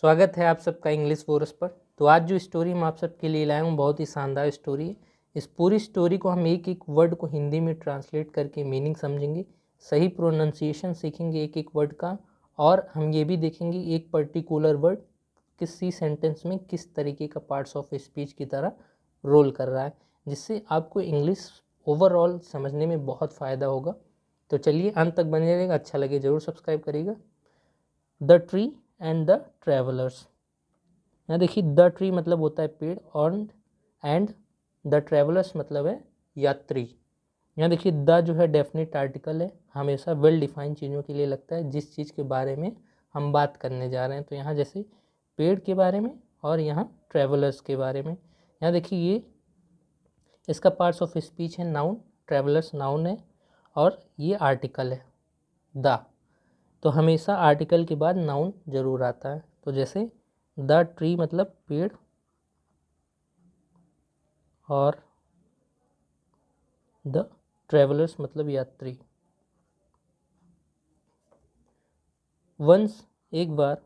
स्वागत है आप सबका इंग्लिश कोर्स पर। तो आज जो स्टोरी मैं आप सबके लिए लाया हूँ बहुत ही शानदार स्टोरी है। इस पूरी स्टोरी को हम एक एक वर्ड को हिंदी में ट्रांसलेट करके मीनिंग समझेंगे, सही प्रोनाउंसिएशन सीखेंगे एक एक वर्ड का, और हम ये भी देखेंगे एक पर्टिकुलर वर्ड किसी सेंटेंस में किस तरीके का पार्ट्स ऑफ स्पीच की तरह रोल कर रहा है, जिससे आपको इंग्लिश ओवरऑल समझने में बहुत फ़ायदा होगा। तो चलिए अंत तक बने रहेगा, अच्छा लगे ज़रूर सब्सक्राइब करिएगा। The tree and the travellers. यहाँ देखिए द ट्री मतलब होता है पेड़ और एंड द ट्रैवलर्स मतलब है यात्री। यहाँ देखिए द जो है डेफिनेट आर्टिकल है, हमेशा वेल डिफाइंड चीज़ों के लिए लगता है जिस चीज़ के बारे में हम बात करने जा रहे हैं। तो यहाँ जैसे पेड़ के बारे में और यहाँ ट्रैवलर्स के बारे में। यहाँ देखिए ये इसका पार्ट्स ऑफ स्पीच है नाउन, ट्रैवलर्स नाउन है और ये आर्टिकल है द। तो हमेशा आर्टिकल के बाद नाउन जरूर आता है। तो जैसे द ट्री मतलब पेड़ और द ट्रेवलर्स मतलब यात्री। वंस एक बार,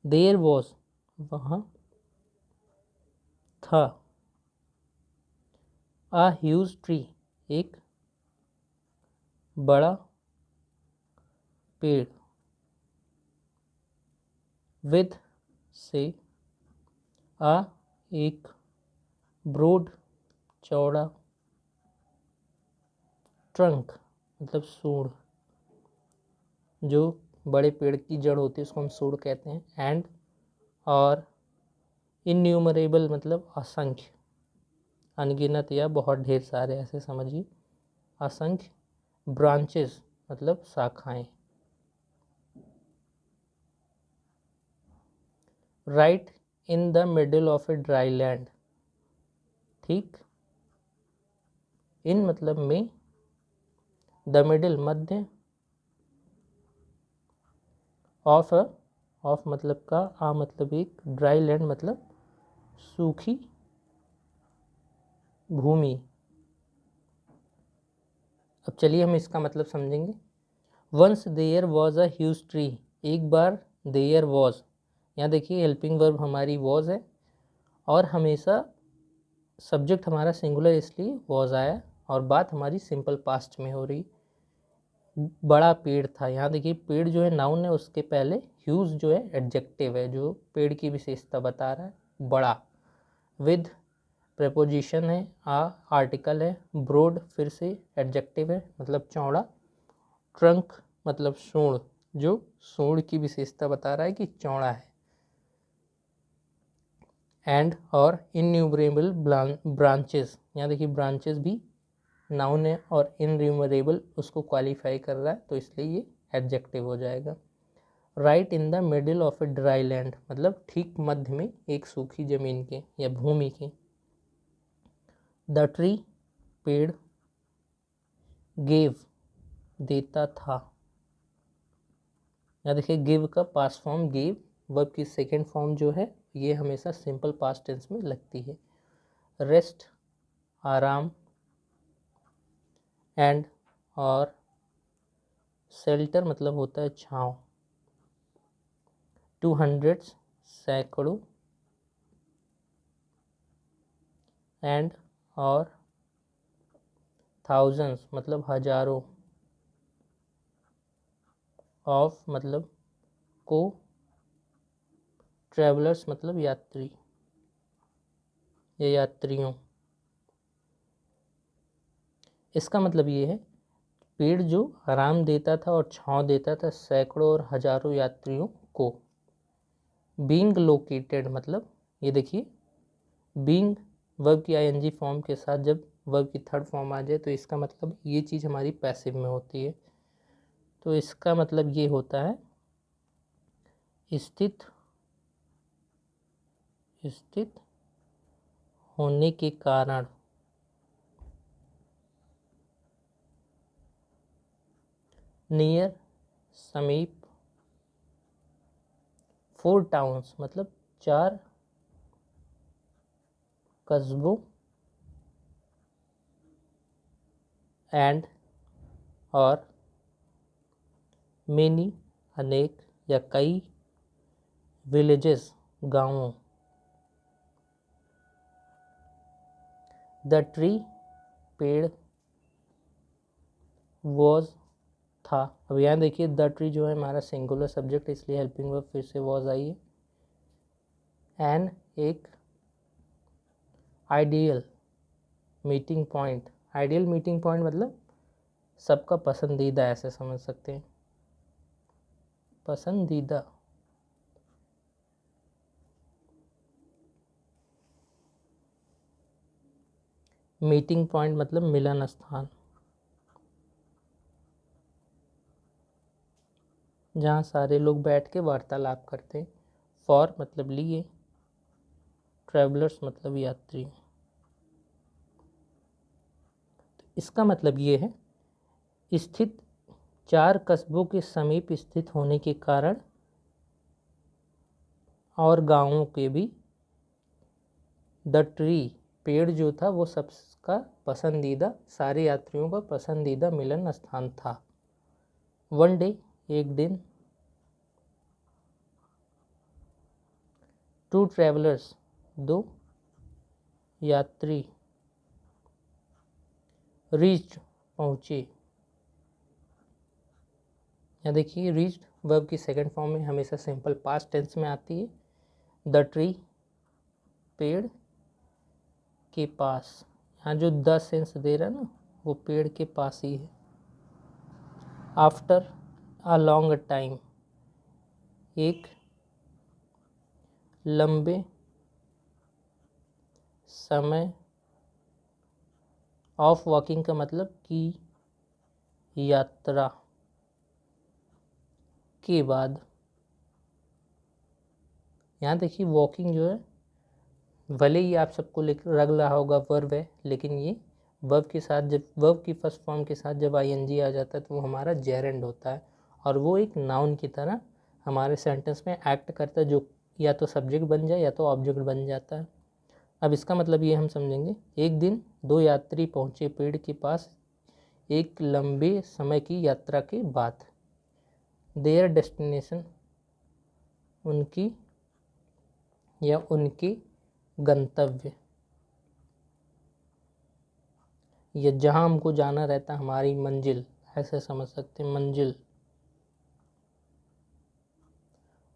देयर वॉज वहाँ था, आ ह्यूज ट्री एक बड़ा पेड़, विद से आ एक ब्रॉड चौड़ा, ट्रंक मतलब सूंड, जो बड़े पेड़ की जड़ होती है उसको हम सूंड कहते हैं, एंड और इन्यूमरेबल मतलब असंख्य, अनगिनत या बहुत ढेर सारे ऐसे समझिए, असंख्य, ब्रांचेस मतलब शाखाएं। Right in the middle of a dry land, ठीक, इन मतलब में, the middle Madhya, of of मतलब का, आ मतलब एक, ड्राई लैंड मतलब सूखी भूमि। अब चलिए हम इसका मतलब समझेंगे। Once there was a huge tree, एक बार देयर वॉज, यहाँ देखिए हेल्पिंग वर्ब हमारी वॉज है और हमेशा सब्जेक्ट हमारा सिंगुलर इसलिए वॉज आया और बात हमारी सिंपल पास्ट में हो रही। बड़ा पेड़ था, यहाँ देखिए पेड़ जो है नाउन है, उसके पहले ह्यूज जो है एडजेक्टिव है जो पेड़ की विशेषता बता रहा है, बड़ा। विद प्रेपोजिशन है, आ आर्टिकल है, ब्रॉड फिर से एडजेक्टिव है मतलब चौड़ा, ट्रंक मतलब सूंड जो सूंड की विशेषता बता रहा है कि चौड़ा है, एंड और इन्यूमरेबल ब्रांचेस, यहाँ देखिए ब्रांचेस भी नाउन है और इनन्यूमरेबल उसको क्वालिफाई कर रहा है तो इसलिए ये एडजेक्टिव हो जाएगा। Right in the middle of a dry land मतलब ठीक मध्य में एक सूखी जमीन के या भूमि के। द ट्री पेड़, गेव देता था, यहाँ देखिए गिव का पास्ट फॉर्म गेव, वर्ब की सेकेंड फॉर्म जो है ये हमेशा सिंपल पास्ट टेंस में लगती है। रेस्ट आराम, एंड और शेल्टर मतलब होता है छाँव, 200 सैकड़ों, एंड और थाउजेंड्स मतलब हजारों, ऑफ मतलब को, ट्रैवलर्स मतलब यात्री या यात्रियों। इसका मतलब ये है पेड़ जो आराम देता था और छांव देता था सैकड़ों और हजारों यात्रियों को। बीइंग लोकेटेड मतलब ये देखिए बीइंग वर्ब की आईएनजी फॉर्म के साथ जब वर्ब की थर्ड फॉर्म आ जाए तो इसका मतलब ये चीज़ हमारी पैसिव में होती है। तो इसका मतलब ये होता है स्थित स्थित होने के कारण, नियर समीप, 4 टाउन्स मतलब 4 कस्बों, एंड और मेनी अनेक या कई, विलेजेस गाँवों, द ट्री पेड़, वॉज था। अब यहाँ देखिए द ट्री जो है हमारा सिंगुलर सब्जेक्ट, इसलिए हेल्पिंग वर्ब फिर से वॉज आई है। एन एक ideal meeting point, ideal meeting point मतलब सबका पसंदीदा, ऐसे समझ सकते हैं, पसंदीदा। मीटिंग पॉइंट मतलब मिलन स्थान, जहाँ सारे लोग बैठ के वार्तालाप करते हैं। फॉर मतलब लिए, ट्रैवलर्स मतलब यात्री। तो इसका मतलब ये है, स्थित 4 कस्बों के समीप स्थित होने के कारण और गांवों के भी, द ट्री पेड़ जो था वो सबका पसंदीदा, सारे यात्रियों का पसंदीदा मिलन स्थान था। वन डे एक दिन, टू ट्रैवलर्स दो यात्री, रीच्ड पहुँचे। यहाँ देखिए रीच्ड वर्ब की सेकंड फॉर्म में हमेशा सिंपल पास्ट टेंस में आती है। द ट्री पेड़ के पास, यहाँ जो द सेंस दे रहा है ना वो पेड़ के पास ही है। आफ्टर अ लॉन्ग टाइम, एक लंबे समय, ऑफ वॉकिंग का मतलब की यात्रा के बाद। यहाँ देखिए वॉकिंग जो है, भले ही आप सबको लग रहा होगा वर्ब है, लेकिन ये वर्ब के साथ, जब वर्ब की फर्स्ट फॉर्म के साथ जब आईएनजी आ जाता है तो वो हमारा जेरेंड होता है और वो एक नाउन की तरह हमारे सेंटेंस में एक्ट करता है, जो या तो सब्जेक्ट बन जाए या तो ऑब्जेक्ट बन जाता है। अब इसका मतलब ये हम समझेंगे, एक दिन 2 यात्री पहुँचे पेड़ के पास एक लंबे समय की यात्रा के बाद। देयर डेस्टिनेशन उनकी या उनके गंतव्य, या जहाँ हमको जाना रहता है, हमारी मंजिल, ऐसे समझ सकते हैं मंजिल।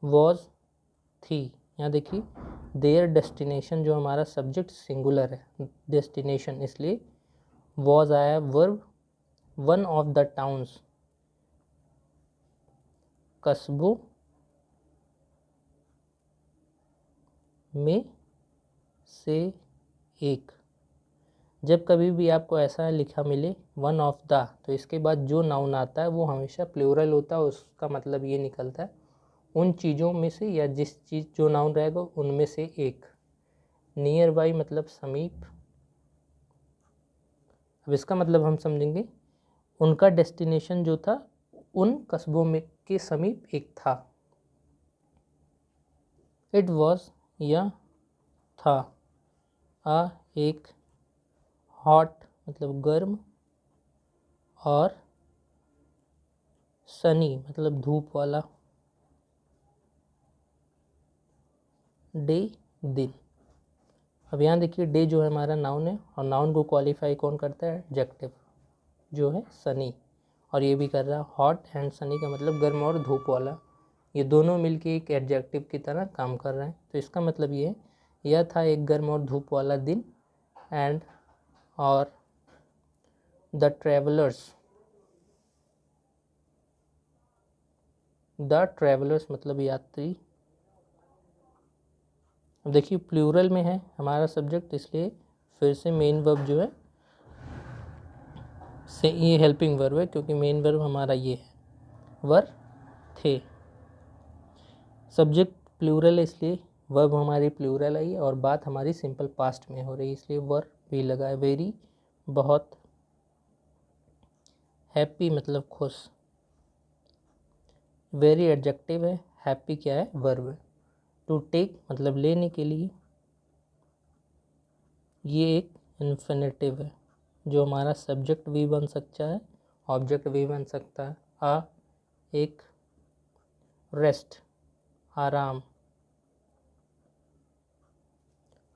वॉज थी, यहाँ देखिए देयर डेस्टिनेशन जो हमारा सब्जेक्ट सिंगुलर है, डेस्टिनेशन, इसलिए वॉज आया verb. One of the towns, कस्बों में से एक। जब कभी भी आपको ऐसा लिखा मिले वन ऑफ द, तो इसके बाद जो नाउन आता है वो हमेशा प्लूरल होता है। उसका मतलब ये निकलता है उन चीज़ों में से, या जिस चीज़ जो नाउन रहेगा उनमें से एक। नियर बाई मतलब समीप। अब इसका मतलब हम समझेंगे, उनका डेस्टिनेशन जो था उन कस्बों में के समीप एक था। इट वॉज यह था। आ एक, हॉट मतलब गर्म, और सनी मतलब धूप वाला, डे दिन। अब यहाँ देखिए डे जो है हमारा नाउन है, और नाउन को क्वालिफाई कौन करता है, एडजेक्टिव जो है सनी, और ये भी कर रहा है हॉट एंड सनी का मतलब गर्म और धूप वाला। ये दोनों मिलके एक एडजेक्टिव की तरह काम कर रहे हैं। तो इसका मतलब ये है, यह था एक गर्म और धूप वाला दिन, एंड और द ट्रैवलर्स मतलब यात्री। अब देखिए प्लूरल में है हमारा सब्जेक्ट, इसलिए फिर से मेन वर्ब जो है से ये हेल्पिंग वर्ब है, क्योंकि मेन वर्ब हमारा ये है, वर थे। सब्जेक्ट प्लूरल है इसलिए वर्ब हमारी प्लूरल आई, और बात हमारी सिंपल पास्ट में हो रही है इसलिए वर्ब भी लगा है। वेरी बहुत, हैप्पी मतलब खुश, वेरी एडजेक्टिव है, हैप्पी क्या है वर्ब है। टू टेक मतलब लेने के लिए, ये एक इन्फिनेटिव है जो हमारा सब्जेक्ट भी बन सकता है, ऑब्जेक्ट भी बन सकता है। एक रेस्ट आराम,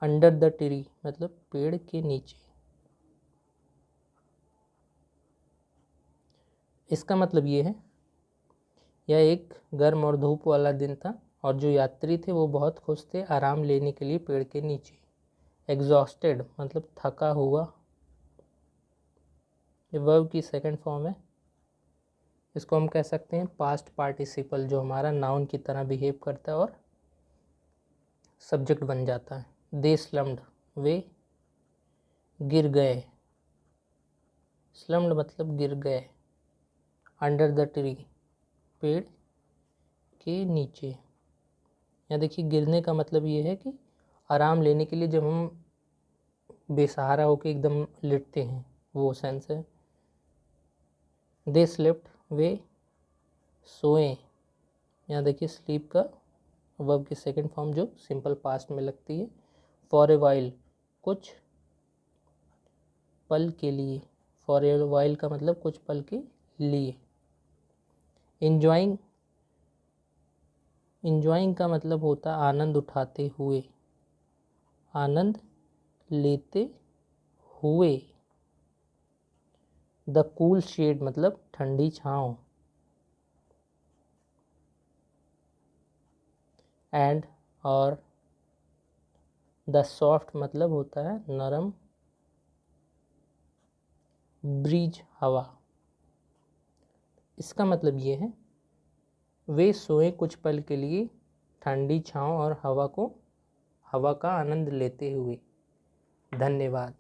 अंडर द ट्री मतलब पेड़ के नीचे। इसका मतलब ये है यह एक गर्म और धूप वाला दिन था और जो यात्री थे वो बहुत खुश थे आराम लेने के लिए पेड़ के नीचे। एग्जॉस्टेड मतलब थका हुआ, ये वर्ब की सेकंड फॉर्म है। इसको हम कह सकते हैं पास्ट पार्टिसिपल, जो हमारा नाउन की तरह बिहेव करता है और सब्जेक्ट बन जाता है। दे स्लम्ड वे गिर गए, स्लम्ड मतलब गिर गए। अंडर द ट्री पेड़ के नीचे। यहाँ देखिए गिरने का मतलब ये है कि आराम लेने के लिए जब हम बेसहारा होकर एकदम लेटते हैं, वो सेंस है। दे स्लेप्ट वे सोए। यहाँ देखिए स्लीप का वर्ब की सेकंड फॉर्म जो सिंपल पास्ट में लगती है। फॉर ए वाइल कुछ पल के लिए, फॉर ए वाइल का मतलब कुछ पल के लिए। इंजॉइंग, इंजॉइंग का मतलब होता है आनंद उठाते हुए, आनंद लेते हुए। द कूल शेड मतलब ठंडी छाँव। एंड और द सॉफ्ट मतलब होता है नरम ब्रीज हवा। इसका मतलब ये है वे सोए कुछ पल के लिए ठंडी छाँव और हवा का आनंद लेते हुए। धन्यवाद।